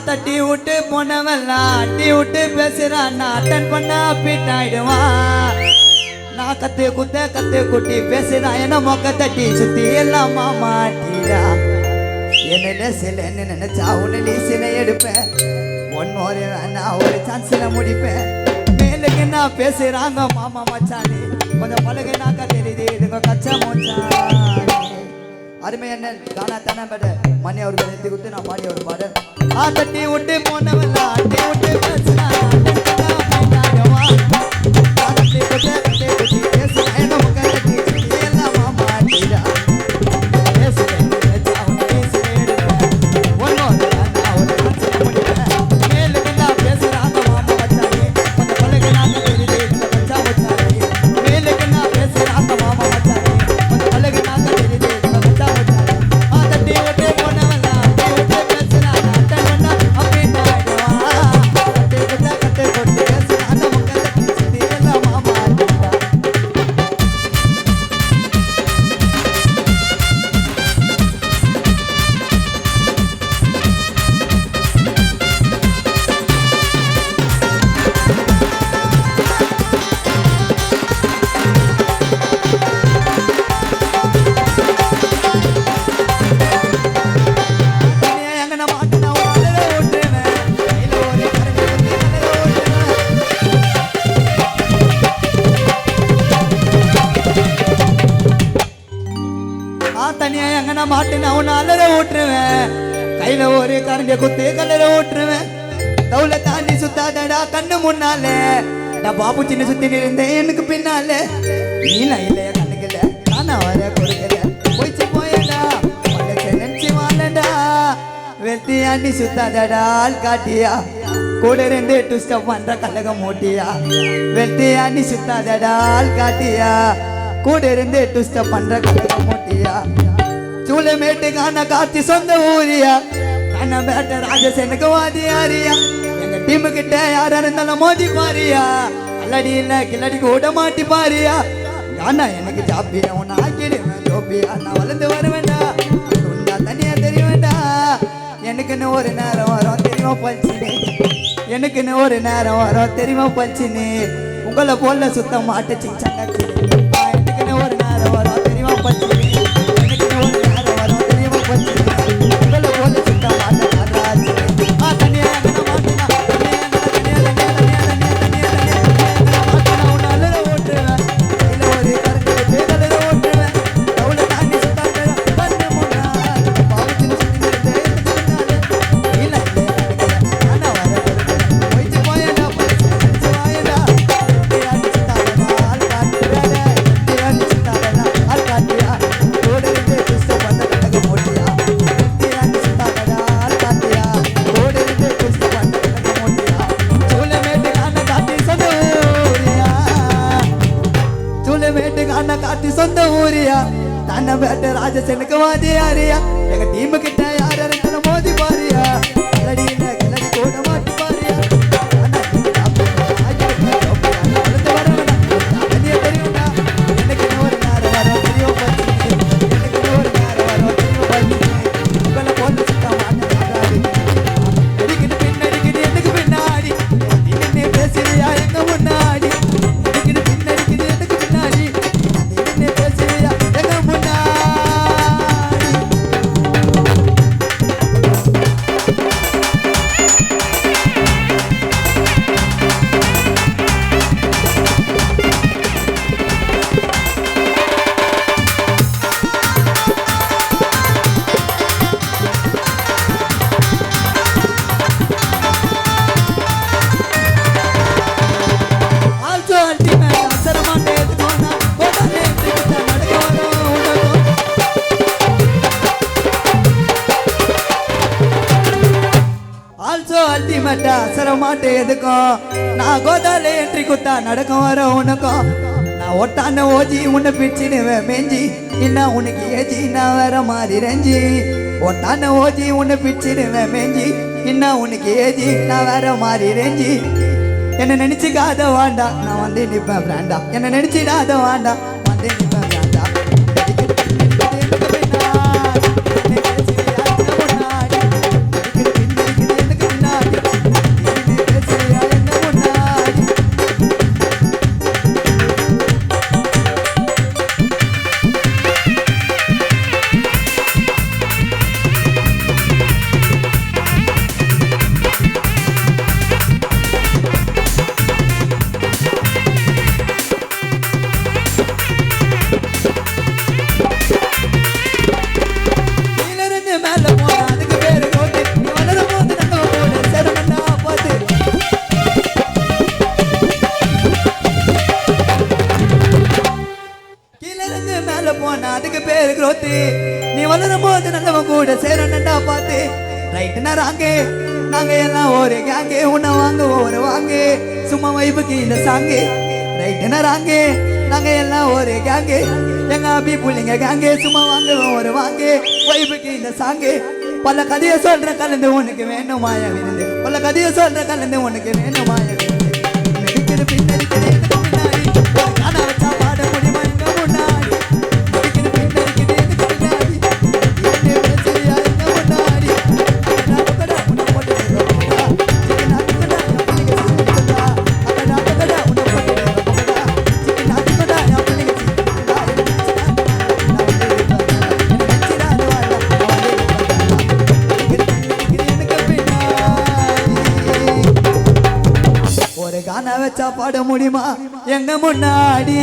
தட்டி விட்டு போனவெல்லாம் அட்டி விட்டு பேசுறான் நான் அட்டன் பண்ண பீட் ஆயிடுவான் நான் கத்து குட்டி பேசுறான் என்ன மொக்க தட்டி சுத்தி எல்லாம் மாமாட்டீரா என்ன சில என்ன நினைச்சா உன்னை சில எடுப்பேன் ஒன்னொரு நான் ஒரு சான்ஸ்ல முடிப்பேன் மேலுக்கு நான் பேசுறாங்க மாமா மச்சானி கொஞ்சம் பழகு நாக்கா தெரியுது இதுங்க கச்சா மோச்சானி அருமை என்ன கானா தானே பட மணி அவர்கள் எழுதி கொடுத்து நான் பாடி ஒரு பாடல் தட்டி விட்டு போனவெல்லாம் அட்டி விட்டு பேசுறான் தனியா எங்கன்னா மாட்டுனா உன்னை அலற ஓட்டுருவேன் கையில ஒரு கரண்டிய குத்து கலர ஓட்டுருவேன் தவுல தாண்டி சுத்தாதடா கண்ணு முன்னாலே நான் பாபு சின்ன சுத்தி இருந்தேன் எனக்கு பின்னாலே நீலாம் இல்லையா கண்ணுக்கல நானா வர கொடுக்கல போயிச்சு போயடா நினைச்சு வாழடா வெத்தி ஆண்டி சுத்தாதடா ஆள் காட்டியா கூட இருந்து டூ ஸ்டெப் பண்ற கல்லக மூட்டியா வெத்தி ஆண்டி சுத்தாதடா ஆள் காட்டியா கூட இருந்து டூ ஸ்டெப் பண்ற கல்லக மூட்டியா சூளமேட்டு கான காத்தி சொந்த ஊரியா கண்ண பேட்ட ராஜசேனுக்கு வாதியாரியா எங்க டீமு கிட்ட யாரா இருந்தாலும் மோதி பாரியா அல்லடி இல்ல கிளடி கூட மாட்டி பாரியா கானா எனக்கு ஜாப்பியா உன்னை ஆக்கிடுவேன் ஜோப்பியா நான் வளர்ந்து வருவேண்டா உண்டா தனியா தெரியுவேண்டா எனக்குன்னு ஒரு நேரம் வரும் தெரியுமா பழிச்சினு எனக்குன்னு ஒரு நேரம் வரும் தெரியுமா பழிச்சினு உங்களை போல சுத்த மாட்டுச்சு சங்காச்சு எனக்குன்னு ஒரு நேரம் வரும் தெரியுமா பழிச்சினு சொந்த ஊரியா தன்னை பேட்ட ராஜசேனுக்கு வாதியாரியா எங்க டீமு கிட்ட யாரா இருந்தாலும் மோதி பாரியா கிளடி இல்ல கிளடி கூட மாட்டி பாரியா எனக்கு ஒரு நேரம் வரும் தெரியும் எனக்கு ஒரு நேரம் வரும் தெரியும் உங்களை போட்டு சுத்த மாட்டேன் அடிக்கிட்டு பின்னடிக்கிட்டு எனக்கு பின்னாடி நீ பேசுறியா எங்க முன்னாடி அடிக்கிட்டு பின்னடிக்கிட்டு எனக்கு பின்னாடி சரமாட்டே எதுக்கும் நான் கோதால என்ட்ரி குத்தா நடக்கும் வர உனக்கும் நான் ஒட்டான ஓஜி உன்னை பிடிச்சிடுவேன் மேஞ்சி என்ன உனக்கு ஏஜி நான் வேற மாதிரி ரெஞ்சி ஒட்டான ஓஜி உன்னை பிடிச்சிடுவேன் மேஞ்சி என்ன உனக்கு ஏஜி நான் வேற மாதிரி ரெஞ்சி என்ன நினைச்சுக்காத வாண்டா நான் வந்து நிப்பேன் பிராண்டா என்ன நினைச்சிடாத வாண்டா வந்து நிப்பேன் பிராண்டா கூட சேரணும்டா பார்த்து ரைட்டுனா ராங்கே நாங்க எல்லாம் ஒரு கேங்கே உன்னை வாங்க ஒரு வாங்கே சும்மா வைப்புக்கு இந்த சாங்கு ரைட்டுனா ராங்கே நாங்க எல்லாம் ஒரு கேங்கே எங்க அபி புள்ளிங்க கேங்கே சும்மா வாங்க ஒரு வாங்கே வைப்புக்கு இந்த சாங்கு பல கதையை சொல்ற கலந்து உனக்கு வேணும் மாயா விருந்து பல கதையை சொல்ற கலந்து உனக்கு வேணும் மாயா விருந்து பின்னாடி பாட முடியுமா எங்க முன்னாடி ஒரு காண வச்சா பாட முடியுமா எங்க முன்னாடி